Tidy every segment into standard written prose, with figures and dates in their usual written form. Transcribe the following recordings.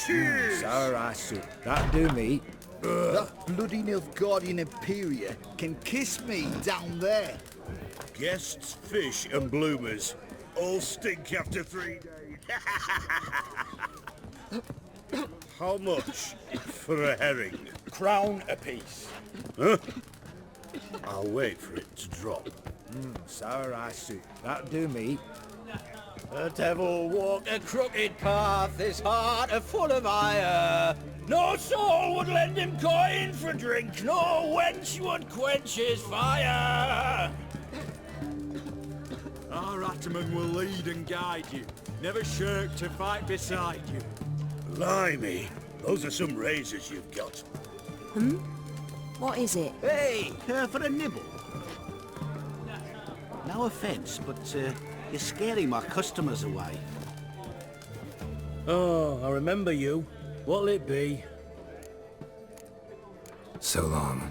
Sour ass soup. That'll do me. That bloody Nilfgaardian Imperia can kiss me down there. Guests, fish, and bloomers all stink after 3 days. How much for a herring? Crown apiece. Huh? I'll wait for it to drop. Sour ass soup. That'll do me. The devil walked a crooked path, his heart a full of ire. No soul would lend him coin for drink, no wench would quench his fire. Our Ataman will lead and guide you, never shirk to fight beside you. Blimey, those are some razors you've got. What is it? Hey, care for a nibble? No offence, but you're scaring my customers away. Oh, I remember you. What'll it be? So long.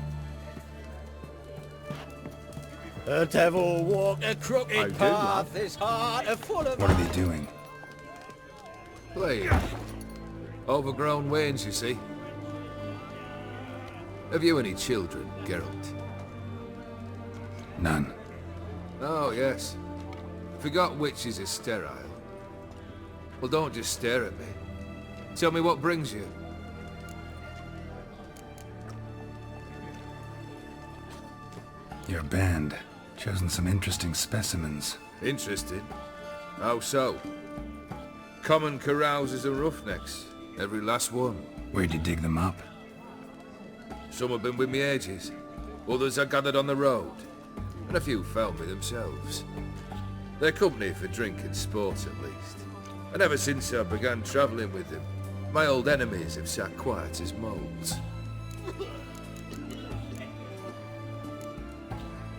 The devil walked a crooked path, his heart a full of... What are they doing? Playing. Overgrown wains, you see. Have you any children, Geralt? None. Oh, yes. Forgot witches are sterile. Well, don't just stare at me. Tell me what brings you. Your band. Chosen some interesting specimens. Interested? How so? Common carousers and roughnecks. Every last one. Where'd you dig them up? Some have been with me ages. Others I gathered on the road. And a few found me themselves. They're company for drink and sport at least. And ever since I began travelling with them, my old enemies have sat quiet as moles.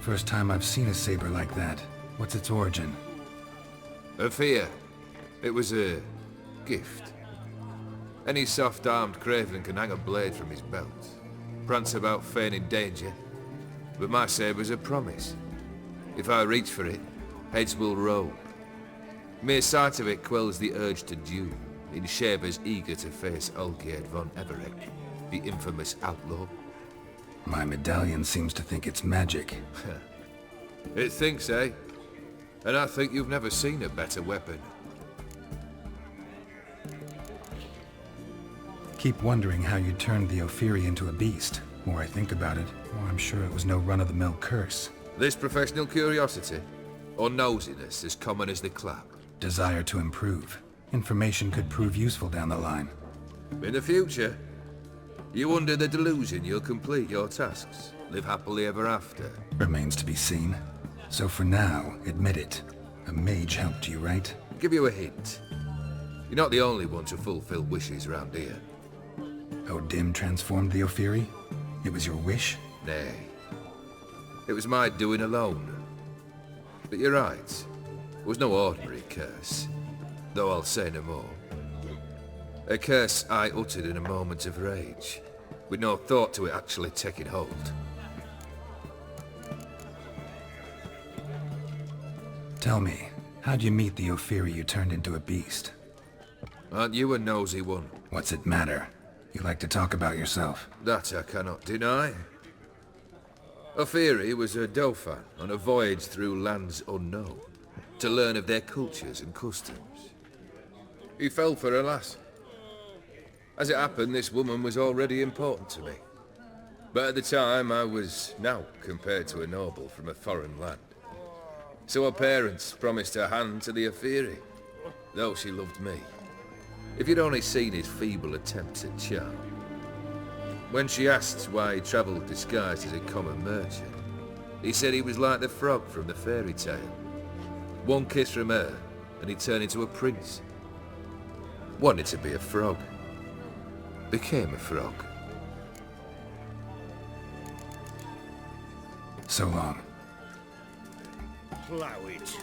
First time I've seen a saber like that. What's its origin? A fear. It was a gift. Any soft-armed craven can hang a blade from his belt. Prance about feigning danger. But my saber's a promise. If I reach for it, heads will roll. Mere sight of it quells the urge to duel, in Shabers eager to face Olgierd von Everett, the infamous outlaw. My medallion seems to think it's magic. It thinks, eh? And I think you've never seen a better weapon. Keep wondering how you turned the Ophiri into a beast. The more I think about it, the more I'm sure it was no run-of-the-mill curse. This professional curiosity, or nosiness as common as the clap? Desire to improve. Information could prove useful down the line. In the future, you under the delusion you'll complete your tasks, live happily ever after. Remains to be seen. So for now, admit it. A mage helped you, right? Give you a hint. You're not the only one to fulfill wishes around here. Odim transformed the Ophiri? It was your wish? Nay. It was my doing alone. But you're right. It was no ordinary curse. Though I'll say no more. A curse I uttered in a moment of rage, with no thought to it actually taking hold. Tell me, how'd you meet the Ophiri you turned into a beast? Aren't you a nosy one? What's it matter? You like to talk about yourself. That I cannot deny. Ophiri was a Dauphin on a voyage through lands unknown, to learn of their cultures and customs. He fell for a lass. As it happened, this woman was already important to me. But at the time, I was naught compared to a noble from a foreign land. So her parents promised her hand to the Ophiri, though she loved me. If you'd only seen his feeble attempts at charm. When she asked why he travelled disguised as a common merchant, he said he was like the frog from the fairy tale. One kiss from her, and he turned into a prince. Wanted to be a frog. Became a frog. So long. Plow it.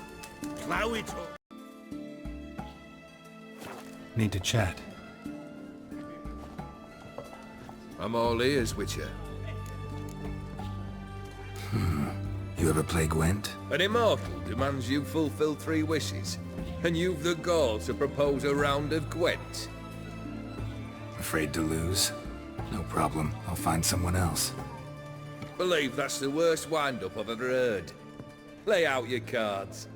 Plow it up. Need to chat. I'm all ears, Witcher. You ever play Gwent? An immortal demands you fulfill 3 wishes, and you've the gall to propose a round of Gwent. Afraid to lose? No problem. I'll find someone else. Believe that's the worst wind-up I've ever heard. Lay out your cards.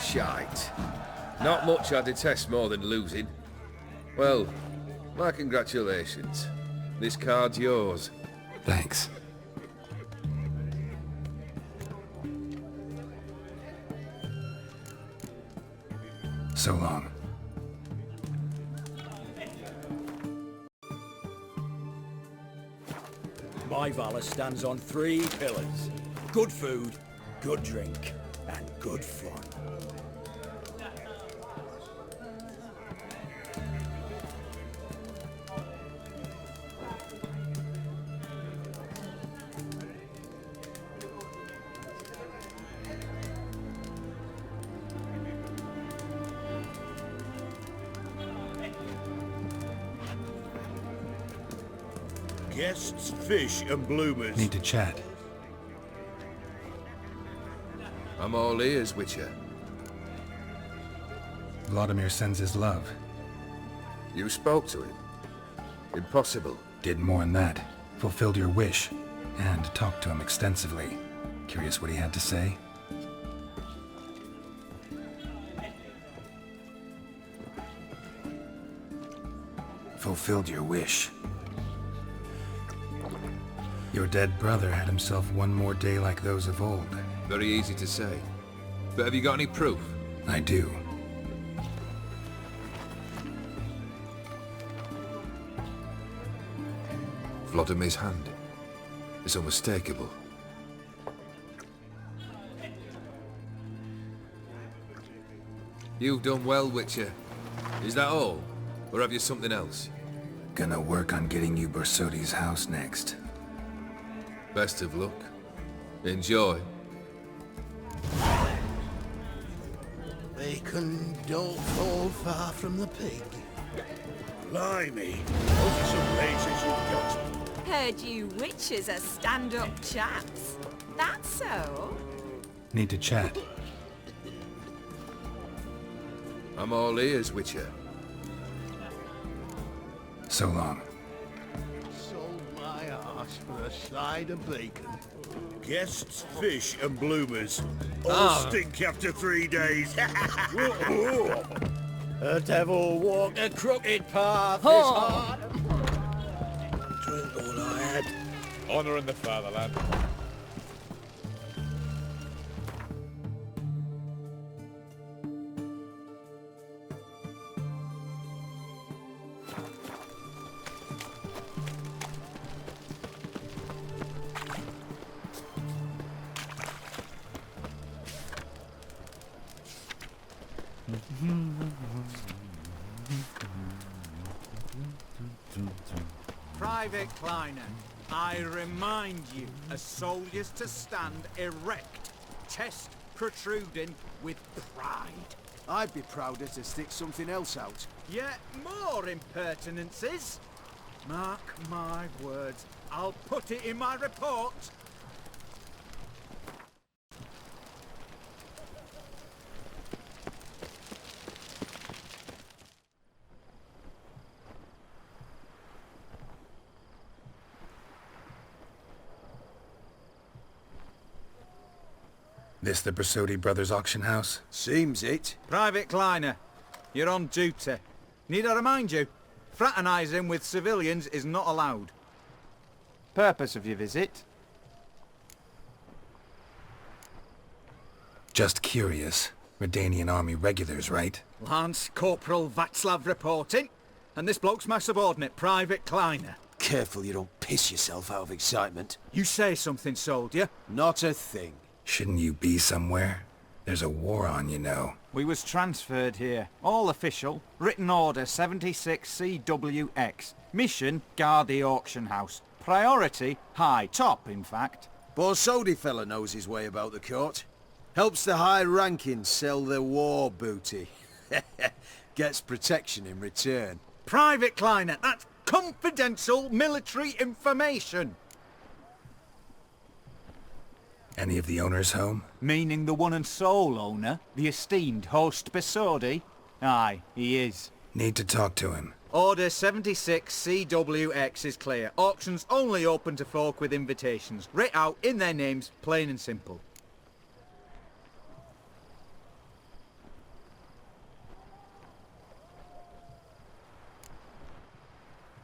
Shite. Not much I detest more than losing. Well, my congratulations. This card's yours. Thanks. So long. My valor stands on 3 pillars. Good food, good drink, and good fun. Guests, fish and bloomers. Need to chat. I'm all ears, Witcher. Vladimir sends his love. You spoke to him? Impossible. Did more than that. Fulfilled your wish. And talked to him extensively. Curious what he had to say? Fulfilled your wish. Your dead brother had himself one more day like those of old. Very easy to say. But have you got any proof? I do. Vladimir's hand. It's unmistakable. You've done well, Witcher. Is that all? Or have you something else? Gonna work on getting you Borsodi's house next. Best of luck. Enjoy. Bacon don't fall far from the pig. Blimey. Those are some places you've got. Heard you witches are stand-up chaps. That's so. Need to chat. I'm all ears, Witcher. So long. Sold my arse for a side of bacon. Guests, fish and bloomers. All stink after 3 days. The devil walked a crooked path. His heart. Drink all I had. Honor in the fatherland. Private Kleiner, I remind you, as soldiers to stand erect, chest protruding with pride. I'd be prouder to stick something else out. Yet more impertinences. Mark my words, I'll put it in my report. This the Borsodi Brothers auction house? Seems it. Private Kleiner, you're on duty. Need I remind you? Fraternising with civilians is not allowed. Purpose of your visit? Just curious. Redanian army regulars, right? Lance Corporal Václav reporting. And this bloke's my subordinate, Private Kleiner. Careful you don't piss yourself out of excitement. You say something, soldier. Not a thing. Shouldn't you be somewhere? There's a war on, you know. We was transferred here. All official. Written order 76 CWX. Mission, guard the auction house. Priority, high. Top, in fact. Borsodi fella knows his way about the court. Helps the high rankings sell their war booty. Gets protection in return. Private Kleiner, that's confidential military information. Any of the owners home? Meaning the one and sole owner, the esteemed host Borsodi? Aye, he is. Need to talk to him. Order 76 CWX is clear. Auctions only open to folk with invitations. Writ out in their names, plain and simple.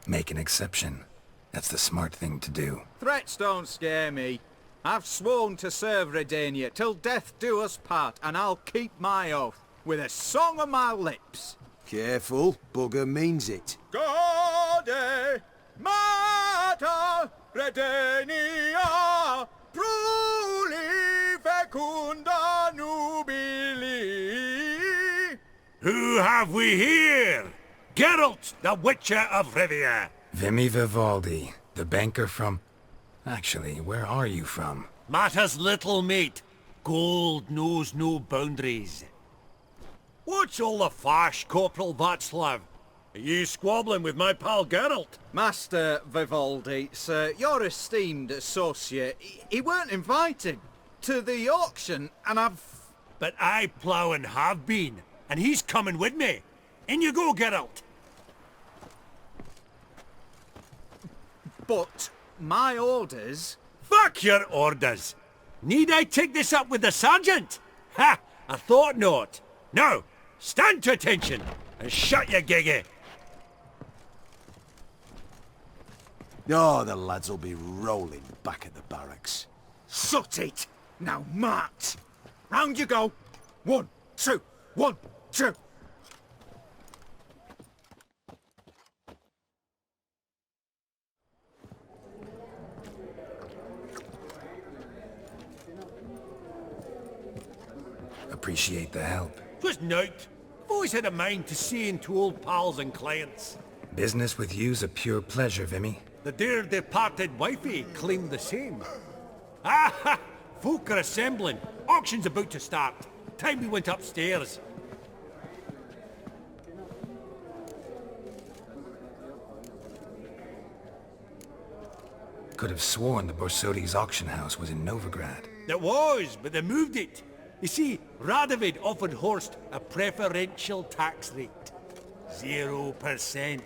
Make an exception. That's the smart thing to do. Threats don't scare me. I've sworn to serve Redania till death do us part, and I'll keep my oath with a song on my lips. Careful, bugger means it. Gaude Mater Redania Pruli Fecunda Nubili. Who have we here? Geralt, the Witcher of Rivia. Vimy Vivaldi, the banker from... Actually, where are you from? Matters little, mate. Gold knows no boundaries. What's all the fash, Corporal Václav? Are you squabbling with my pal Geralt? Master Vivaldi, sir, your esteemed associate, he weren't invited to the auction, and I've... But I plough and have been, and he's coming with me. In you go, Geralt. But my orders... Fuck your orders. Need I take this up with the sergeant? Ha! I thought not. Now, stand to attention and shut your giggy. Oh, the lads will be rolling back at the barracks. Shut it! Now march! Round you go! 1, 2, 1, 2! Appreciate the help. Twas nowt. I've always had a mind to seeing to old pals and clients. Business with you's a pure pleasure, Vimy. The dear departed wifey claimed the same. Ah ha! Folk are assembling. Auction's about to start. Time we went upstairs. Could have sworn the Borsodi's auction house was in Novigrad. It was, but they moved it. You see, Radovid offered Horst a preferential tax rate. 0%.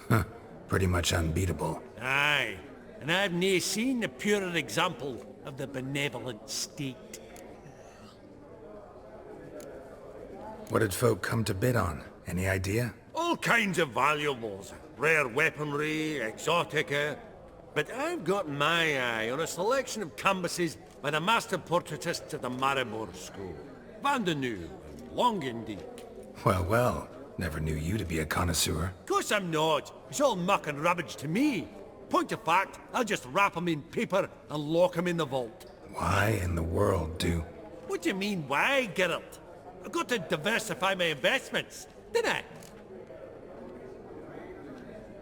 Huh. Pretty much unbeatable. Aye, and I've nae seen a purer example of the benevolent state. What did folk come to bid on? Any idea? All kinds of valuables. Rare weaponry, exotica. But I've got my eye on a selection of canvases by the master portraitists of the Maribor School. Van de Nieuw and Longendijk. Well, well. Never knew you to be a connoisseur. Of course I'm not. It's all muck and rubbish to me. Point of fact, I'll just wrap 'em in paper and lock 'em in the vault. Why in the world do... What do you mean, why, Geralt? I've got to diversify my investments, didn't I?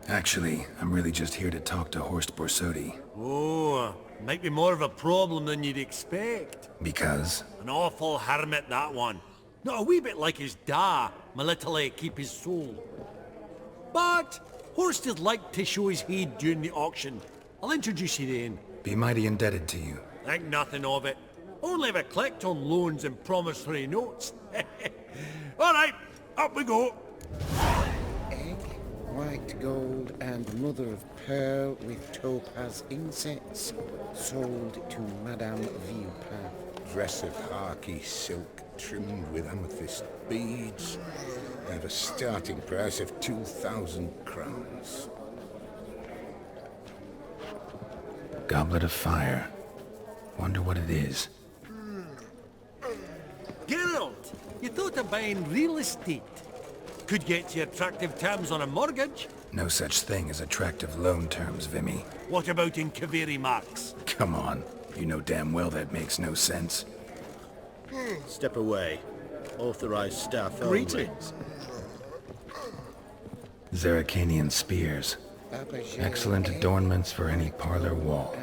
Actually, I'm really just here to talk to Horst Borsodi. Oh, might be more of a problem than you'd expect. Because? An awful hermit, that one. Not a wee bit like his da, military keep his soul. But Horst is like to show his head during the auction. I'll introduce you then. Be mighty indebted to you. Think nothing of it. Only if I collect on loans and promissory notes. All right, up we go. Egg, white gold, and mother of pearl with topaz incense. Sold to Madame Villepin. Dress of harky silk trimmed with amethyst beads. At a starting price of 2,000 crowns. Goblet of fire. Wonder what it is. Geralt, you thought of buying real estate. Could get you attractive terms on a mortgage. No such thing as attractive loan terms, Vimy. What about in Kaveri marks? Come on. You know damn well that makes no sense. Step away. Authorized staff only. Greetings. Zeracanian spears. Excellent adornments for any parlor wall.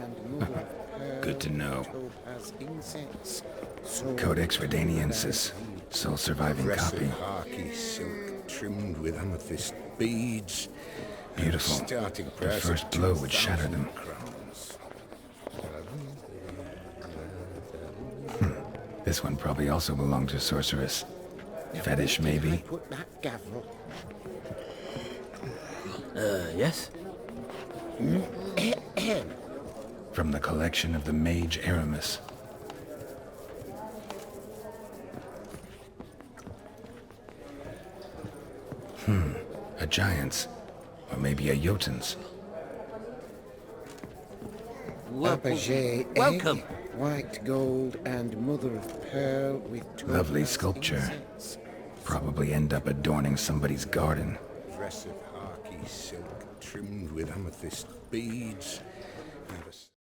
Good to know. Codex Redaniensis. Sole surviving Dress copy. of harky silk trimmed with amethyst beads. Beautiful. Starting The price first of blow would shatter 2,000 them. crowns. This one probably also belonged to Sorceress. Fetish, maybe? Put that gavel. Yes? From the collection of the Mage Aramis. A giant's. Or maybe a Jotun's. Fabergé welcome. egg, white gold, and mother of pearl with topaz Lovely sculpture. incense. Probably end up adorning somebody's garden. Dress of harky silk trimmed with amethyst beads.